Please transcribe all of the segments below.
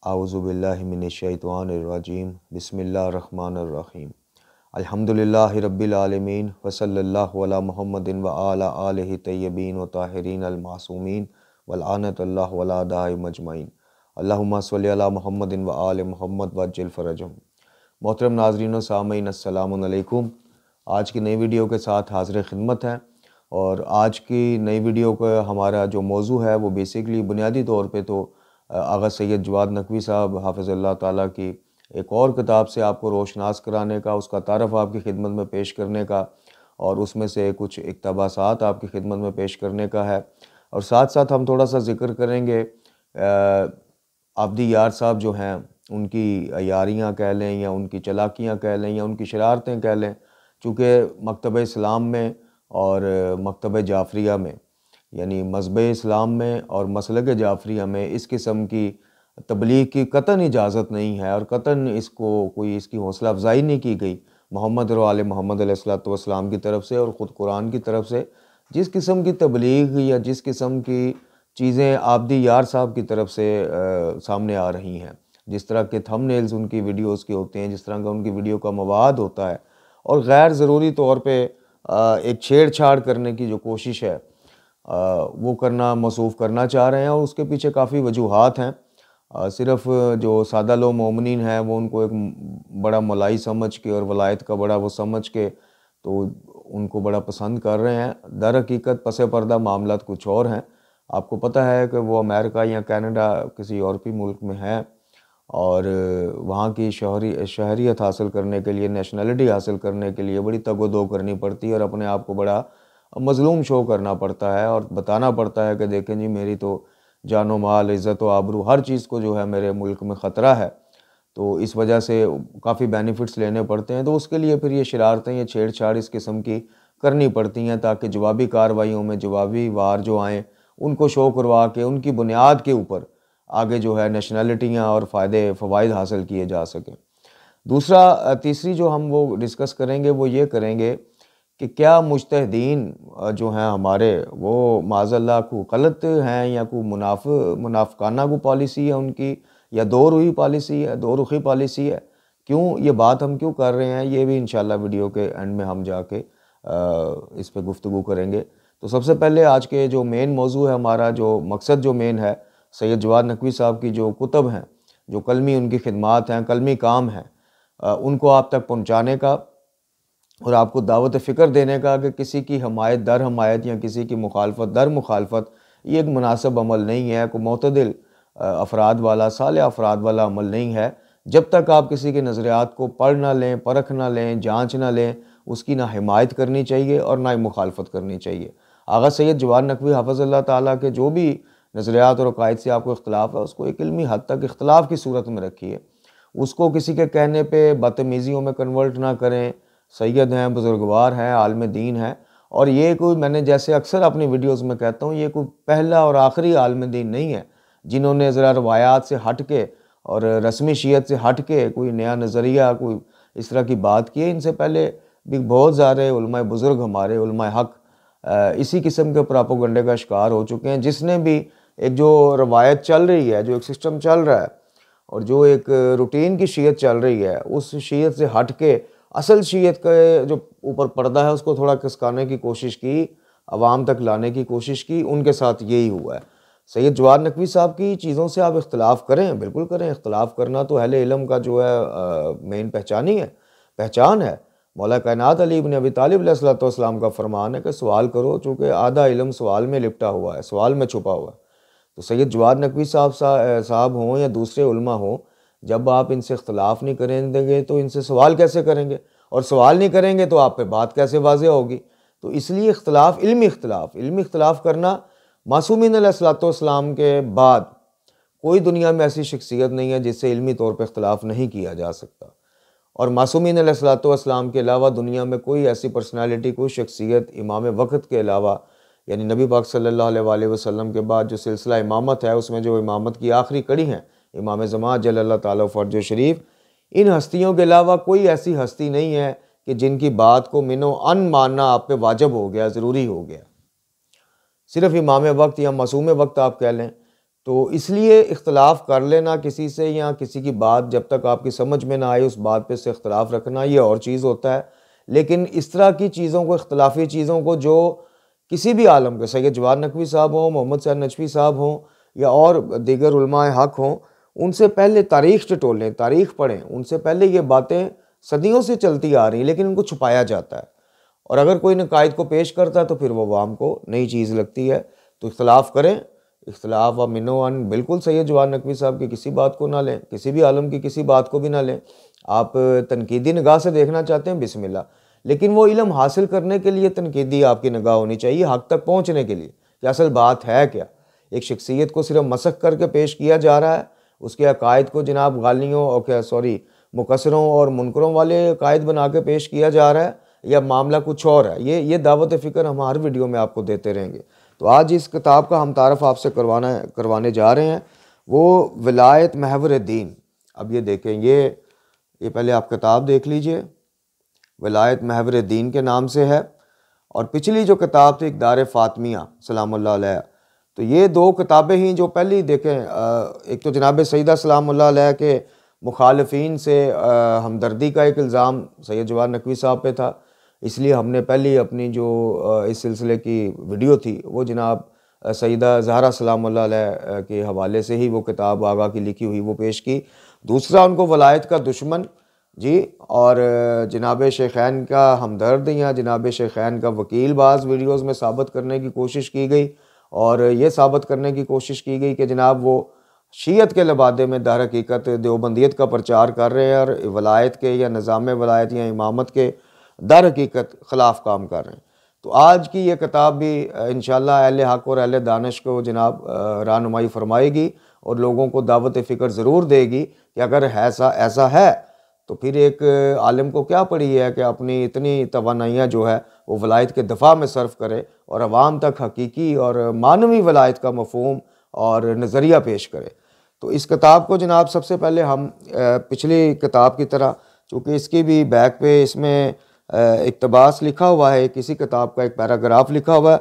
आऊज़ुबिल्लाहि मिनश्शैतानिर्रजीम बिस्मिल्लाहिर्रहमानिर्रहीम अल्हम्दुलिल्लाहि रब्बिल आलमीन व सल्लल्लाहु अला मुहम्मदिन व आला आलिहि तय्यबीन व ताहिरीन अल मासूमीन व लअनतुल्लाहि अला अदाइहिम अजमईन अल्लाहुम्मा सल्लि अला मुहम्मदिन व आलि मुहम्मद व अज्जिल फ़रजहुम। मोहतरम नाज़रीन व सामीन अस्सलामु अलैकुम। आज की नई वीडियो के साथ हाज़िर खिदमत है और आज की नई वीडियो का हमारा जो मौजू है वो बेसिकली बुनियादी तौर पे तो आगा सैयद जवाद नकवी साहब हाफ़िज़ल्लाह ताला की एक और किताब से आपको रोशनास कराने का, उसका तारफ़ आपकी खिदमत में पेश करने का और उसमें से कुछ इक़्तिबासात आपकी खिदमत में पेश करने का है। और साथ साथ हम थोड़ा सा ज़िक्र करेंगे आबदी यार साहब जो हैं उनकी यारियाँ कह लें या उनकी चलाकियाँ कह लें या उनकी शरारतें कह लें, चूँकि मकतब इस्लाम में और मकतब जाफ़रिया में यानी मज़हब इस्लाम में और मसलक जाफ़रिया में इस किस्म की तबलीग की कतन इजाज़त नहीं है और कतन इसको कोई इसकी हौसला अफजाई नहीं की गई मोहम्मद और आले मोहम्मद अलैहिस्सलाम की तरफ से और ख़ुद कुरान की तरफ से। जिस किस्म की तबलीग या जिस किस्म की चीज़ें आबदी यार साहब की तरफ से सामने आ रही हैं, जिस तरह के थंबनेल्स उनकी वीडियोस के होते हैं, जिस तरह का उनकी वीडियो का मवाद होता है और गैर ज़रूरी तौर पे एक छेड़छाड़ करने की जो कोशिश है वो करना मसूफ़ करना चाह रहे हैं और उसके पीछे काफ़ी वजूहात हैं। सिर्फ़ जो सादा लो मोमिनीन हैं वो उनको एक बड़ा मलाई समझ के और वलायत का बड़ा वो समझ के तो उनको बड़ा पसंद कर रहे हैं। दर हकीकत पस पर्दा मामलात कुछ और हैं। आपको पता है कि वो अमेरिका या कनाडा किसी यूरोपीय मुल्क में है और वहाँ की शहरियत हासिल करने के लिए, नेशनलिटी हासिल करने के लिए बड़ी तगो-दो करनी पड़ती है और अपने आप को बड़ा मज़लूम शो करना पड़ता है और बताना पड़ता है कि देखें जी मेरी तो जानो माल, इज़्ज़त व आबरू हर चीज़ को जो है मेरे मुल्क में ख़तरा है। तो इस वजह से काफ़ी बेनिफिट्स लेने पड़ते हैं, तो उसके लिए फिर ये शरारतें, ये छेड़छाड़ इस किस्म की करनी पड़ती हैं ताकि जवाबी कार्रवाइयों में जवाबी वार जो आएँ उनको शो करवा के उनकी बुनियाद के ऊपर आगे जो है नेशनलिटियाँ और फ़वाइद हासिल किए जा सकें। दूसरा तीसरी जो हम वो डिस्कस करेंगे वो ये करेंगे कि क्या मुज्तहिदीन जो हैं हमारे वो माज़अल्लाह को गलत हैं या को मुनाफ़िकाना को पॉलिसी है उनकी या दो रुखी पॉलिसी है, दो रुखी पॉलिसी है। क्यों ये बात हम क्यों कर रहे हैं ये भी इंशाल्लाह वीडियो के एंड में हम जाके इस पे गुफ्तगू करेंगे। तो सबसे पहले आज के जो मेन मौजू है, हमारा जो मकसद जो मेन है, सैयद जवाद नकवी साहब की जो कुतब हैं, जो कलमी उनकी खिदमात हैं, कलमी काम हैं, उनको आप तक पहुँचाने का और आपको दावत फ़िक्र देने का कि किसी की हमायत दर हमायत या किसी की मुखालफत दर मुखालफत ये एक मुनासिब अमल नहीं है, कोई मोतदिल अफराद वाला, सालेह अफराद वाला अमल नहीं है। जब तक आप किसी के नज़रियात को पढ़ ना लें, परख ना लें, जाँच ना लें, उसकी ना हिमायत करनी चाहिए और ना ही मुखालफत करनी चाहिए। आगा सैयद जवाद नकवी हाफ़िज़ल्लाह ताला के जो भी नज़रियात और अक़ायद से आपको इख्तिलाफ़ है उसको एक इल्मी हद तक इख्तिलाफ़ की सूरत में रखिए, उसको किसी के कहने पे बदतमीज़ियों में कन्वर्ट ना करें। सैयद हैं, बुज़ुर्गवार हैं, आलिम दीन हैं और ये कोई, मैंने जैसे अक्सर अपनी वीडियोज़ में कहता हूँ, ये कोई पहला और आखिरी आलिम दीन नहीं है जिन्होंने ज़रा रवायात से हट के और रस्मी शीयत से हट के कोई नया नज़रिया, कोई इस तरह की बात की है। इनसे पहले भी बहुत सारे उलमाए बुज़ुर्ग, हमारे उलमाए हक़ इसी किस्म के प्रोपेगेंडे का शिकार हो चुके हैं। जिसने भी एक जो रवायत चल रही है, जो एक सिस्टम चल रहा है और जो एक रूटीन की शीयत चल रही है, उस शीयत से हट के असल शीयत का जो ऊपर पर्दा है उसको थोड़ा खिसकाने की कोशिश की, अवाम तक लाने की कोशिश की, उनके साथ यही हुआ है। सैयद जवाद नकवी साहब की चीज़ों से आप इख्तिलाफ़ करें, बिल्कुल करें, इख्तिलाफ़ करना तो अहले इल्म का जो है मेन पहचान है। मौला कायनात अली इब्न अबी तालिब अलैहिस्सलाम का फरमान है कि सवाल करो, चूँकि आधा इल्म सवाल में लिपटा हुआ है, सवाल में छुपा हुआ है। तो सैयद जवाद नकवी साहब हों या दूसरे उलमा हों, जब आप इनसे इख्तिलाफ़ नहीं करेंगे तो इनसे सवाल कैसे करेंगे और सवाल नहीं करेंगे तो आप पे बात कैसे वाज़ेह होगी। तो इसलिए इल्मी इख्तिलाफ़ करना, मासूमीन अलैहिस्सलाम के बाद कोई दुनिया में ऐसी शख्सियत नहीं है जिससे इल्मी तौर पर इख्तिलाफ़ नहीं किया जा सकता और मासूमीन अलैहिस्सलाम के अलावा दुनिया में कोई ऐसी पर्सनैलिटी, कोई शख्सियत इमाम वक़्त के अलावा यानी नबी पाक सल्लल्लाहु अलैहि वसल्लम के बाद जो सिलसिला इमामत है उसमें जो इमामत की आखिरी कड़ी है इमाम ज़मान जल्लल्लाहु ताला फ़र्ज शरीफ, इन हस्तियों के अलावा कोई ऐसी हस्ती नहीं है कि जिनकी बात को मिनो अन मानना आप पे वाजिब हो गया, ज़रूरी हो गया। सिर्फ इमाम वक्त या मासूम वक्त आप कह लें तो इसलिए इख्तलाफ कर लेना किसी से, या किसी की बात जब तक आपकी समझ में ना आए उस बात पे से इख्तलाफ रखना, ये और चीज़ होता है। लेकिन इस तरह की चीज़ों को, इख्तलाफी चीज़ों को, जो किसी भी आलम के, सैयद जवाद नकवी साहब हों, मोहम्मद सैयद नजफी साहब हों, या और दीगर उलमाए हक हों, उनसे पहले तारीख़ टटोलें, तारीख़ पढ़ें। उनसे पहले ये बातें सदियों से चलती आ रही हैं, लेकिन इनको छुपाया जाता है। और अगर कोई नकायद को पेश करता है तो फिर वो अवाम को नई चीज़ लगती है। तो इख्तलाफ करें, इख्तलाफ व मिनोअन बिल्कुल सैयद जवाद नकवी साहब की किसी बात को ना लें, किसी भी आलम की किसी बात को भी ना लें। आप तनकीदी निगाह से देखना चाहते हैं, बिस्मिल्लाह, लेकिन वो इल्म हासिल करने के लिए तनकीदी आपकी निगाह होनी चाहिए, हक़ तक पहुँचने के लिए कि असल बात है क्या। एक शख्सियत को सिर्फ मसख करके पेश किया जा रहा है, उसके अकायद को जनाब गालियों और क्या मुकसरों और मुनकरों वाले अकायद बना के पेश किया जा रहा है, या मामला कुछ और है। ये दावत फ़िक्र हम हर वीडियो में आपको देते रहेंगे। तो आज इस किताब का हम तारफ़ आपसे करवाने जा रहे हैं, वो विलायत महवर दीन। अब ये देखें, ये पहले आप किताब देख लीजिए, विलायत महवर दीन के नाम से है। और पिछली जो किताब थी इक़दार फ़ातिमिया सलामुल्लाह अलैहा, तो ये दो किताबें ही जो पहली देखें, एक तो जनाब सईदा सलामुल्लाह अलैहा के मुखालिफिन से हमदर्दी का एक इल्ज़ाम सैयद जवाद नकवी साहब पे था, इसलिए हमने पहली अपनी जो इस सिलसिले की वीडियो थी वो जनाब सईदा ज़हरा सलामुल्लाह अलैहा के हवाले से ही वो किताब आगा की लिखी हुई वो पेश की। दूसरा उनको वलायत का दुश्मन जी, और जनाब शेखैन का हमदर्द या जनाब शेखैन का वकील बाज़ वीडियोज़ में साबित करने की कोशिश की गई, और ये साबित करने की कोशिश की गई कि जनाब वो शीयत के लबादे में दर हकीकत देवबंदियत का प्रचार कर रहे हैं, और वलायत के या निज़ाम वलायत या इमामत के दर हकीकत ख़िलाफ़ काम कर रहे हैं। तो आज की ये किताब भी इंशाअल्लाह अहले हक़ और अहले दानिश को जनाब रहनुमाई फरमाएगी, और लोगों को दावत फ़िक्र ज़रूर देगी कि अगर ऐसा है तो फिर एक आलिम को क्या पड़ी है कि अपनी इतनी तवानाइयाँ जो है वो वलायत के दफ़ा में सर्फ करे, और अवाम तक हकीकी और मानवी वलायत का मफ़हूम और नज़रिया पेश करे। तो इस किताब को जनाब सबसे पहले हम पिछली किताब की तरह, चूँकि इसकी भी बैक पे इसमें इक़्तिबास लिखा हुआ है, किसी किताब का एक पैराग्राफ लिखा हुआ है,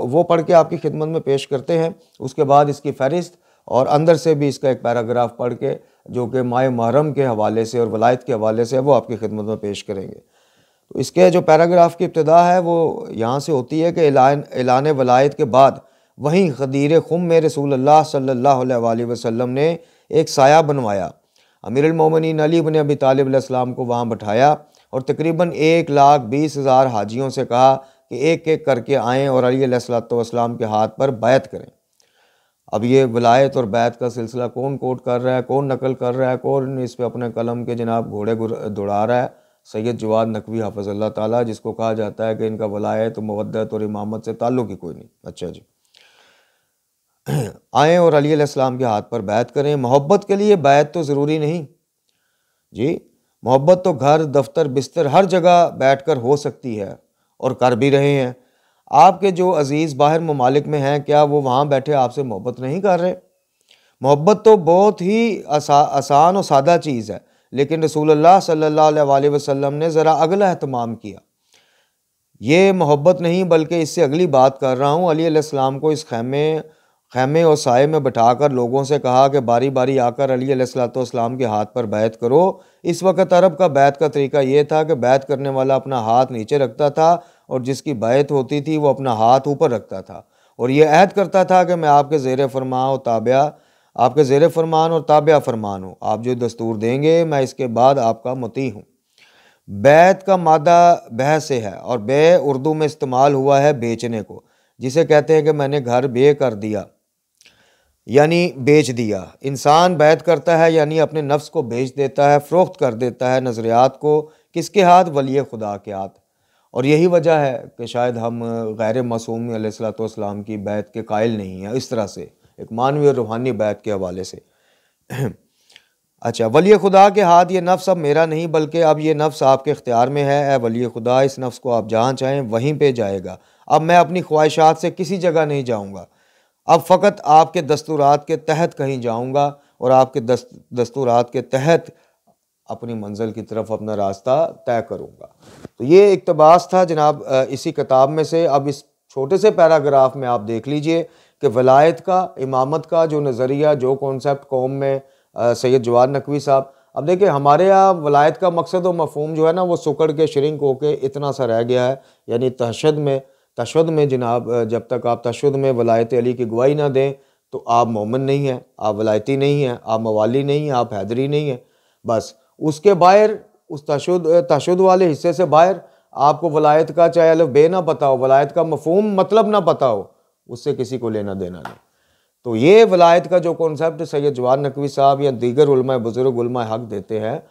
वो पढ़ के आपकी खिदमत में पेश करते हैं। उसके बाद इसकी फ़हरिस्त और अंदर से भी इसका एक पैराग्राफ पढ़ के, जो कि माह मुहर्रम के हवाले से और वलायत के हवाले से है, वो आपकी खिदमत में पेश करेंगे। तो इसके जो पैराग्राफ की इब्तिदा है वो यहाँ से होती है कि ऐलान वलायत के बाद वहीं गदीर खुम में रसूलुल्लाह सल्लल्लाहु अलैहि वसल्लम ने एक साया बनवाया। अमीरुल मोमिनीन अली इब्न अबी तालिब अलैहिस्सलाम को वहाँ बैठाया और तकरीबन 1,20,000 हाजियों से कहा कि एक एक करके आएँ और अली अलैहिस्सलाम के हाथ पर बैत करें। अब ये वलायत और बैत का सिलसिला कौन कोट कर रहा है, कौन नकल कर रहा है, कौन इस पर अपने कलम के जनाब घोड़े दौड़ा रहा है? सैयद जवाद नकवी हाफ़िज़ल्लाह ताला, जिसको कहा जाता है कि इनका वलायत, मवद्दत और इमामत से ताल्लुक़ ही कोई नहीं। अच्छा जी, आएँ और अली अलैहिस्सलाम के हाथ पर बैत करें। मोहब्बत के लिए बैत तो ज़रूरी नहीं जी, मोहब्बत तो घर, दफ्तर, बिस्तर हर जगह बैठकर हो सकती है, और कर भी रहे हैं। आपके जो अज़ीज़ बाहर ममालिक में हैं, क्या वो वहाँ बैठे आपसे मोहब्बत नहीं कर रहे? मोहब्बत तो बहुत ही आसान और सादा चीज़ है, लेकिन रसूलुल्लाह सल्लल्लाहु अलैहि वसल्लम ने ज़रा अगला एहतमाम किया। ये मोहब्बत नहीं, बल्कि इससे अगली बात कर रहा हूँ। अली अलैहिस्सलाम को इस खैमे और साए में बैठाकर लोगों से कहा कि बारी बारी आकर अली अलैहिस्सलाम के हाथ पर बैत करो। इस वक्त अरब का बैत का तरीका ये था कि बैत करने वाला अपना हाथ नीचे रखता था, और जिसकी बैत होती थी वो अपना हाथ ऊपर रखता था, और ये अहद करता था कि मैं आपके ज़ेर फरमान और ताबिया फरमान हूँ। आप जो दस्तूर देंगे मैं इसके बाद आपका मुती हूँ। बैत का मादा बह से है, और बे उर्दू में इस्तेमाल हुआ है बेचने को, जिसे कहते हैं कि मैंने घर बे कर दिया, यानी बेच दिया। इंसान बैत करता है यानी अपने नफ्स को बेच देता है, फ़रोख्त कर देता है नज़रियात को। किसके हाथ? वली खुदा के हाथ। और यही वजह है कि शायद हम गैर मासूम अलैहिस्सलाम की बैत के कायल नहीं हैं, इस तरह से एक मानवी और रूहानी बैत के हवाले से। अच्छा, वली खुदा के हाथ, ये नफ्स अब मेरा नहीं, बल्कि अब ये नफ्स आपके इख्तियार में है। ए वली खुदा, इस नफ्स को आप जहाँ चाहें वहीं पे जाएगा। अब मैं अपनी ख्वाहिशात से किसी जगह नहीं जाऊँगा, अब फ़कत आपके दस्तूरात के तहत कहीं जाऊँगा, और आपके दस्तूरात के तहत अपनी मंजिल की तरफ अपना रास्ता तय करूँगा। तो ये इक़्तिबास था जनाब इसी किताब में से। अब इस छोटे से पैराग्राफ में आप देख लीजिए कि वलायत का, इमामत का जो नज़रिया, जो कॉन्सेप्ट कौम में सैयद जवाद नकवी साहब, अब देखिए हमारे यहाँ वलायत का मकसद और मफहूम जो है ना वो सुकड़ के श्रिंक होके इतना सा रह गया है। यानी तशद्दुद में जनाब, जब तक आप तशद्दुद में वलायत अली की गवाही ना दें तो आप मोमिन नहीं हैं, आप वलायती नहीं हैं, आप मवाली नहीं हैं, आप हैदरी नहीं हैं। बस उसके बाहर, उस तशद्दुद वाले हिस्से से बाहर आपको वलायत का चाहे अलफ बे ना पता हो, वलायत का मफहूम मतलब ना पता हो, उससे किसी को लेना देना नहीं। तो ये वलायत का जो कॉन्सेप्ट सैयद जवाद नकवी साहब या दीगर उलमा बुजुर्ग उलमा हक देते हैं,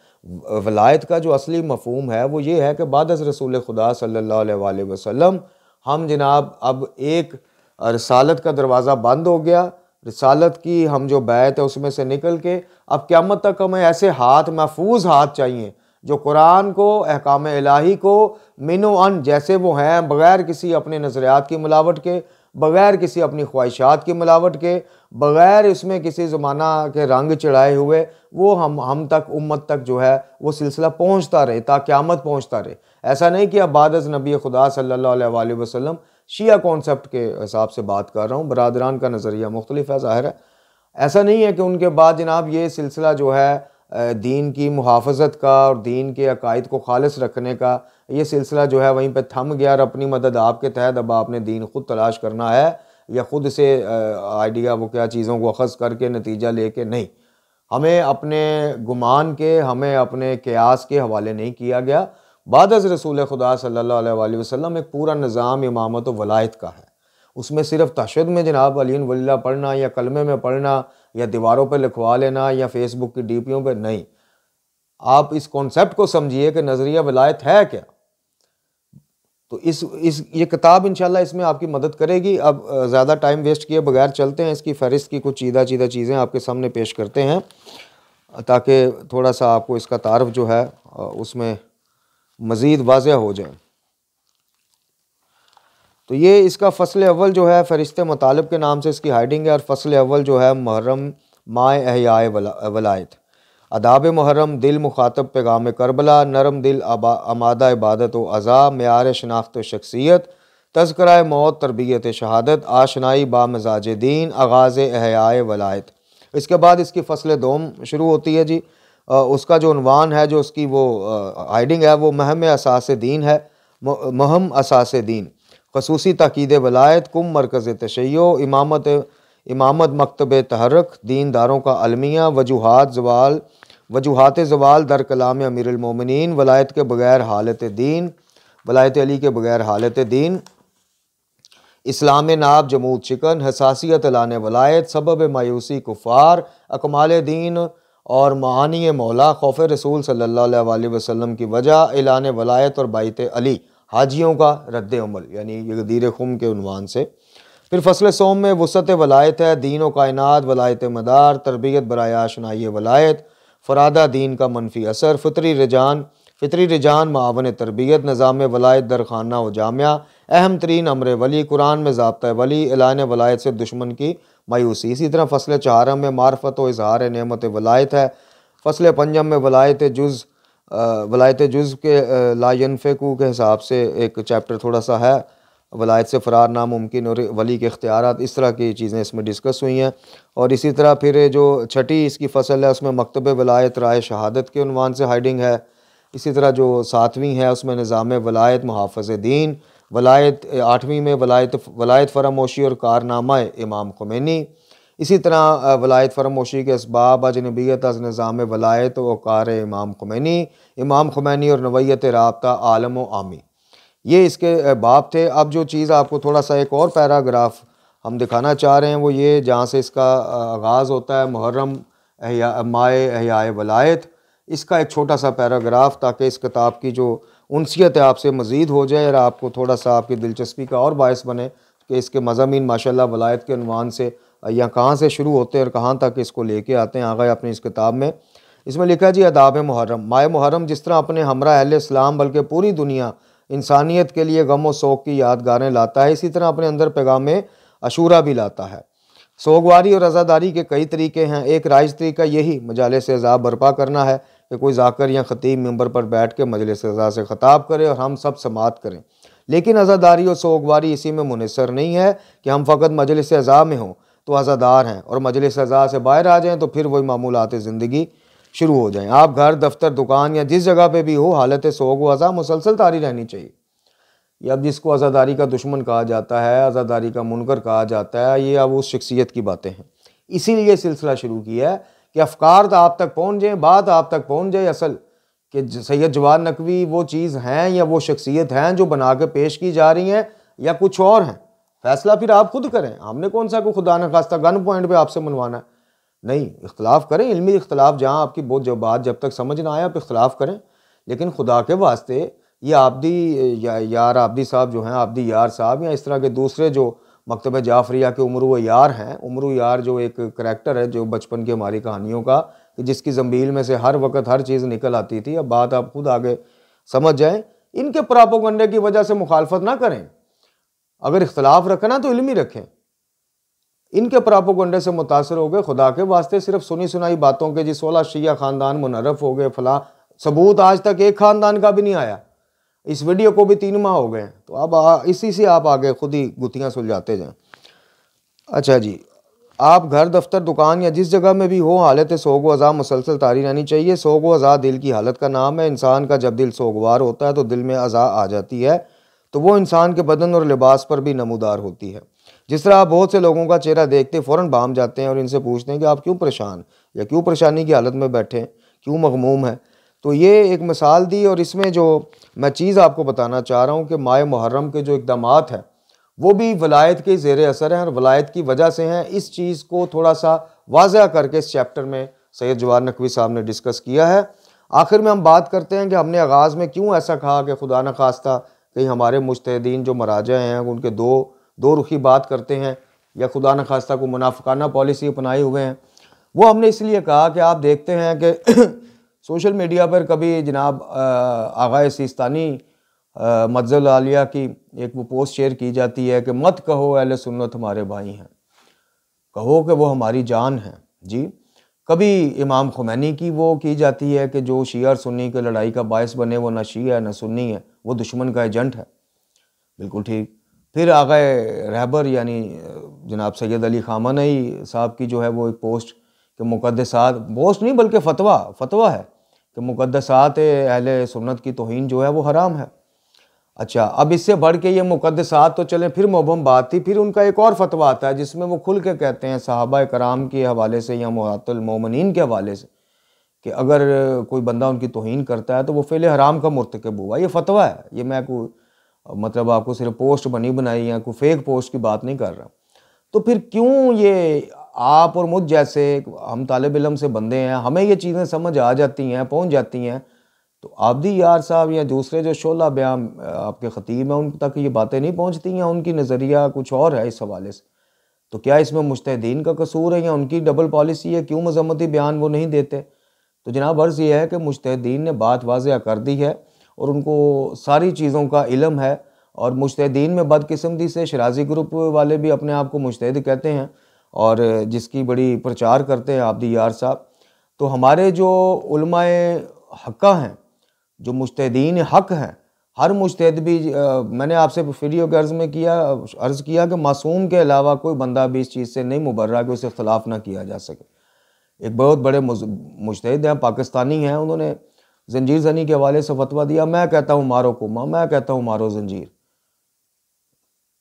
वलायत का जो असली मफहूम है वो ये है कि बाद अज़ रसूल खुदा सल्लल्लाहु अलैहि वसल्लम हम जनाब अब एक रिसालत का दरवाज़ा बंद हो गया, रिसालत की हम जो बैत है उसमें से निकल के अब क़यामत तक हमें ऐसे हाथ, महफूज हाथ चाहिए जो कुरान को, अहकाम इलाही को मिनो अन जैसे वो हैं, बग़ैर किसी अपने नज़रियात की मिलावट के, बग़ैर किसी अपनी ख्वाहिशात की मिलावट के, बग़ैर इसमें किसी ज़माना के रंग चढ़ाए हुए, वो हम तक, उम्मत तक जो है वो सिलसिला पहुँचता रहे, ता क़यामत पहुँचता रहे। ऐसा नहीं कि अब बाद अज़ नबी खुदा सल्लल्लाहु अलैहि वसल्लम शिया कॉन्सेप्ट के हिसाब से बात कर रहा हूँ, बरादरान का नज़रिया मुख्तलिफ है, ज़ाहिर है। ऐसा नहीं है कि उनके बाद जनाब ये सिलसिला जो है दीन की मुहाफ़ज़त का और दीन के अकायद को खालिस रखने का, ये सिलसिला जो है वहीं पे थम गया और अपनी मदद आपके तहत अब आपने दीन खुद तलाश करना है या ख़ुद से आइडिया वो क्या चीज़ों को अख़ज़ करके नतीजा लेके नहीं। हमें अपने गुमान के, हमें अपने क़यास के हवाले नहीं किया गया। बाद अज़ रसूल खुदा सल्लल्लाहु अलैहि वसल्लम एक पूरा निज़ाम इमामत व वलायत का है। उसमें सिर्फ तशद्दुद में जनाब अली वलिल्लाह पढ़ना या कलमे में पढ़ना या दीवारों पर लिखवा लेना या फेसबुक की डीपियों पर नहीं। आप इस कॉन्सेप्ट को समझिए कि नज़रिया वलायत है क्या। तो ये किताब इंशाल्लाह इसमें आपकी मदद करेगी। अब ज़्यादा टाइम वेस्ट किए बगैर चलते हैं, इसकी फ़हरिस्त की कुछ चीदा चीज़ें आपके सामने पेश करते हैं ताकि थोड़ा सा आपको इसका तारफ़ जो है उसमें मज़ीद वाज़ेह हो जाए। तो ये इसका फ़सल अव्वल जो है फ़रिश्ते मुतालिब के नाम से इसकी हाइडिंग है और फ़सल अव्वल जो है मुहर्रम माए अहयाए वलायत, अदाब मुहर्रम, दिल मुखातब पैगाम करबला, नरम दिल अमादा इबादत व अज़ा, मेयार शनाख्त व शख्सियत, तज़किरा मौत, तरबियत शहादत, आशनाई बा मिज़ाज दीन, आगाज़ अहयाए वलायत। इसके बाद इसकी फ़सल दोम शुरू होती है जी। उसका जो उन्वान है, जो उसकी वो हाइडिंग है, वो महम असास दीन है। महम असास दीन, खसूसी ताकीद वलायत, कुम मरकज़ तशय्यो, इमामत मकतब तहरक, दीनदारों का अलमिया, वजूहात ज़वाल दर कलाम अमीरुल मोमिनीन, वलायत के बगैर हालत दीन, वलायत अली के बगैर हालत दीन, इस्लाम नाब जमूद शिकन, हसासियत लाने वलायत, सबब मायूसी कुफ़ार, अकमाल दीन और मानी मौला, खौफ रसूल सल्लल्लाहु अलैहि वसल्लम की वजह, ऐलान वलायत और बाइत अली, हाजियों का रद्द अमल, यानी ये गदीर खुम के उन्वान से। फिर फसल सोम में वसत वलायत है, दीन व कायनात, वलायत मदार, तरबियत बराए आशनाई वलायत, फ़रादा दीन का मनफी असर, फ़ितरी रिजान मावन तरबियत, निज़ाम वलायत दरखाना व जामिया, अहम तरीन अमर वली, कुरान में ज़ाब्ता वली, ऐलान वलायत से दुश्मन की मायूसी। इसी तरह फसल चारम में मार्फत व इजहार नेमत वलायत है। फसल पंजम में वलायत जुज़ के लायनफ़ेकू के हिसाब से एक चैप्टर थोड़ा सा है, वलायत से फ़रार नामुमकिन और वली के इख्तियारात, इस तरह की चीज़ें इसमें डिस्कस हुई हैं। और इसी तरह फिर जो छठी इसकी फसल है उसमें मकतब वलायत राय शहादत के उन्वान से हाइडिंग है। इसी तरह जो सातवीं है उसमें निज़ाम वलायत मुहाफ़ज़ दीन, वलायत आठवीं में वलायत फरामोशी और कारनामा इमाम ख़ुमैनी। इसी तरह वलायत फरामोशी के असबाब अजनबियत अज़ निज़ाम वलायत व कार इमाम ख़ुमैनी और नवैयत राब्ता आलम व आमी, ये इसके बाब थे। अब जो चीज़ आपको थोड़ा सा एक और पैराग्राफ हम दिखाना चाह रहे हैं वो ये, जहाँ से इसका आगाज़ होता है, मुहर्रम माए अहयाए वलायत, इसका एक छोटा सा पैराग्राफ, ताकि इस किताब की जो उनसियत है आपसे मज़ीद हो जाए और आपको थोड़ा सा आपकी दिलचस्पी का और बायस बने कि इसके मज़ामीन माशाल्लाह वलायत के उन्वान से या कहाँ से शुरू होते हैं और कहाँ तक इसको लेके आते हैं आगे अपनी इस किताब में। इसमें लिखा जी, अदाब मुहर्रम, माए मुहर्रम जिस तरह अपने हमरा अहले इस्लाम बल्कि पूरी दुनिया इंसानियत के लिए गम व शोक की यादगारें लाता है, इसी तरह अपने अंदर पैगाम अशूरा भी लाता है। सोगवारी और रज़ादारी के कई तरीके हैं। एक राइज तरीका यही मजालिस अज़ा बर्पा करना है कि कोई जाकर या ख़तीब मिंबर पर बैठ के मजलिस अज़ा से ख़ताब करे और हम सब समात करें। लेकिन अज़ादारी और सोगवारी इसी में मुनसर नहीं है कि हम फ़कत मजलिस अज़ा में हों तो अज़ादार हैं और मजलिस अज़ा से बाहर आ जाएँ तो फिर वही मामूलात ज़िंदगी शुरू हो जाएँ। आप घर, दफ्तर, दुकान या जिस जगह पर भी हो, हालत सोग व अज़ा मुसलसल तारी रहनी चाहिए। ये अब जिसको अज़ादारी का दुश्मन कहा जाता है, अज़ादारी का मुनकर कहा जाता है, ये अब उस शख्सियत की बातें हैं। इसीलिए सिलसिला शुरू किया है कि अफ़कार तो आप तक पहुँच जाए, बात आप तक पहुँच जाए असल कि सैयद जवाद नकवी वो चीज़ हैं या वो शख्सियत हैं जो बना के पेश की जा रही हैं या कुछ और हैं। फ़ैसला फिर आप खुद करें। हमने कौन सा कोई खुदा न खास्ता गन पॉइंट पे आपसे मनवाना है। नहीं, इख्तलाफ करें, इल्मी इख्तलाफ, जहाँ आपकी बहुत जो बात जब तक समझ ना आए आप इख्तलाफ करें, लेकिन खुदा के वास्ते ये आबदी यार आबदी साहब जो हैं, आबदी यार साहब या इस तरह के दूसरे जो मकतब जाफरिया के उमरू यार हैं, उमरू यार जो एक करैक्टर है जो बचपन की हमारी कहानियों का, कि जिसकी ज़ंबील में से हर वक्त हर चीज़ निकल आती थी। अब बात आप खुद आगे समझ जाएं। इनके प्रोपेगेंडे की वजह से मुखालफत ना करें। अगर इख्तलाफ रखना तो इल्मी रखें। इनके प्रोपेगेंडे से मुतासर हो गए, खुदा के वास्ते सिर्फ सुनी सुनाई बातों के जी 16 शिया ख़ानदान मुनर्रफ हो गए, फला सबूत आज तक एक ख़ानदान का भी नहीं आया। इस वीडियो को भी 3 माह हो गए, तो अब इसी से आप आगे खुद ही गुत्थियाँ सुलझाते जाएं। अच्छा जी, आप घर, दफ्तर, दुकान या जिस जगह में भी हो, हालत सोग व अज़ा मुसलसल तारी रहनी चाहिए। सोग व अज़ा दिल की हालत का नाम है। इंसान का जब दिल सोगवार होता है तो दिल में अज़ा आ जाती है, तो वो इंसान के बदन और लिबास पर भी नमूदार होती है। जिस तरह आप बहुत से लोगों का चेहरा देखते फ़ौरन भाम जाते हैं और इनसे पूछते हैं कि आप क्यों परेशान या क्यों परेशानी की हालत में बैठे, क्यों मगमूम है। तो ये एक मिसाल दी, और इसमें जो मैं चीज़ आपको बताना चाह रहा हूँ कि माह मुहर्रम के जो इक़दामात हैं वो भी वलायत के ज़ेर असर हैं और वलायत की वजह से हैं। इस चीज़ को थोड़ा सा वाज़ह करके इस चैप्टर में सैयद जवाद नकवी साहब ने डिस्कस किया है। आखिर में हम बात करते हैं कि हमने आगाज़ में क्यों ऐसा कहा कि खुदा न खास्ता कहीं हमारे मुज्तहिदीन जो मराजा हैं उनके दो रुखी बात करते हैं या खुदा न खास्ता को मुनाफिकाना पॉलिसी अपनाए हुए हैं। वो हमने इसलिए कहा कि आप देखते हैं कि सोशल मीडिया पर कभी जनाब आग़ाए सिस्तानी मज़ल आलिया की एक वो पोस्ट शेयर की जाती है कि मत कहो अहले सुन्नत हमारे भाई हैं, कहो कि वो हमारी जान है। जी, कभी इमाम खुमैनी की वो की जाती है कि जो शिया और सुन्नी की लड़ाई का बायस बने वो ना शिया है ना सुन्नी है, वो दुश्मन का एजेंट है। बिल्कुल ठीक। फिर आग़ाए रहबर यानी जनाब सैयद अली ख़ामनेई साहब की जो है वो एक पोस्ट कि मुक़द्दसात, पोस्ट नहीं बल्कि फतवा है कि मुक़द्दसात अहले सुन्नत की तौहीन जो है वो हराम है। अच्छा, अब इससे बढ़ के ये मुक़द्दसात तो चलें, फिर मुबहम बात थी। फिर उनका एक और फतवा आता है जिसमें वो खुल के कहते हैं सहाबा कराम के हवाले से या उम्महातुल मोमिनीन के हवाले से कि अगर कोई बंदा उनकी तौहीन करता है तो वो फ़ेल हराम का मुर्तकिब हुआ। ये फतवा है, ये मैं कोई मतलब आपको सिर्फ पोस्ट बनी बनाई या कोई फेक पोस्ट की बात नहीं कर रहा। तो फिर क्यों ये आप और मुझ जैसे हम तालिब इल्म से बंदे हैं, हमें ये चीज़ें समझ आ जाती हैं, पहुँच जाती हैं, तो आबदी यार साहब या दूसरे जो शोला बयान आपके ख़तीब हैं उन तक ये बातें नहीं पहुँचती हैं, उनकी नज़रिया कुछ और है इस हवाले से। तो क्या इसमें मुज्तहिदीन का कसूर है या उनकी डबल पॉलिसी है, क्यों मज़म्मती बयान वो नहीं देते? तो जनाब अर्ज़ ये है कि मुज्तहिदीन ने बात वाज़ह कर दी है और उनको सारी चीज़ों का इल्म है, और मुज्तहिदीन में बदकिस्मती से शराज़ी ग्रुप वाले भी अपने आप को मुज्तहिद कहते हैं और जिसकी बड़ी प्रचार करते हैं आबदी यार साहब। तो हमारे जो उलमाए हक़्क़ा हैं, जो मुज्तहिदीन हक़ हैं, हर मुज्तहिद भी मैंने आपसे वीडियो के अर्ज़ किया कि मासूम के अलावा कोई बंदा भी इस चीज़ से नहीं मुबर्रा कि उसे इख्तलाफ ना किया जा सके। एक बहुत बड़े मुज्तहिद हैं, पाकिस्तानी हैं, उन्होंने जंजीर ज़नी के हवाले से फतवा दिया, मैं कहता हूँ मारो कुमा, मैं कहता हूँ मारो जंजीर।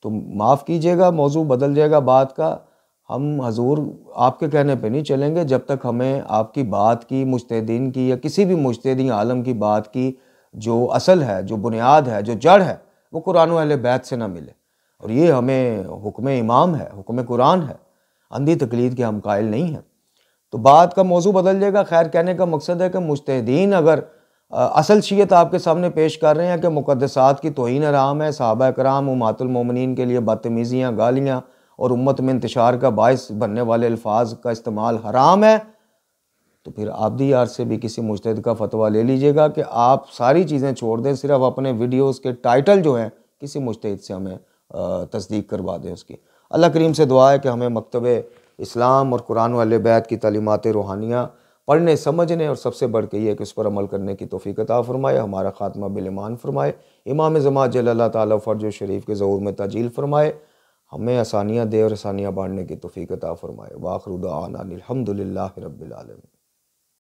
तो माफ़ कीजिएगा, मौजू बदल जाएगा बात का। हम हजूर आपके कहने पे नहीं चलेंगे जब तक हमें आपकी बात की, मुज्तहिदीन की या किसी भी मुज्तहिद आलम की बात की जो असल है, जो बुनियाद है, जो जड़ है, वो कुरान व अहले बैत से ना मिले। और ये हमें हुक्म इमाम है, हुक्म कुरान है, अंधी तकलीद के हम कायल नहीं हैं। तो बात का मौजू बदल जाएगा। खैर, कहने का मकसद है कि मुज्तहिदीन अगर असल शीयत आपके सामने पेश कर रहे हैं कि मुक़द्दसात की तौहीन हराम है, सहाबा कराम उम्महातुल मोमिनीन के लिए बदतमीज़ियाँ, गालियाँ और उम्मत में इंतशार का बायस बनने वाले अल्फाज का इस्तेमाल हराम है, तो फिर आबदी यार से भी किसी मुज्तहिद का फतवा ले लीजिएगा कि आप सारी चीज़ें छोड़ दें, सिर्फ अपने वीडियोज़ के टाइटल जो हैं किसी मुज्तहिद से हमें तस्दीक करवा दें उसकी। अल्लाह करीम से दुआ है कि हमें मकतब इस्लाम और कुरान व अहले बैत की तालीमात रूहानियाँ पढ़ने समझने और सबसे बढ़ के ये कि उस पर अमल करने की तौफीक अता फरमाए, हमारा खात्मा बिल ईमान फरमाए, इमाम ज़मात जल्लल्लाहु ताला फ़र्ज शरीफ के ज़हूर में ताजील फरमाए, हमें आसानियाँ दे और आसानियाँ बाँटने की तौफीक अता फरमाए। व आखिरु दअवाना अनिल हम्दुलिल्लाहि रब्बिल आलमीन।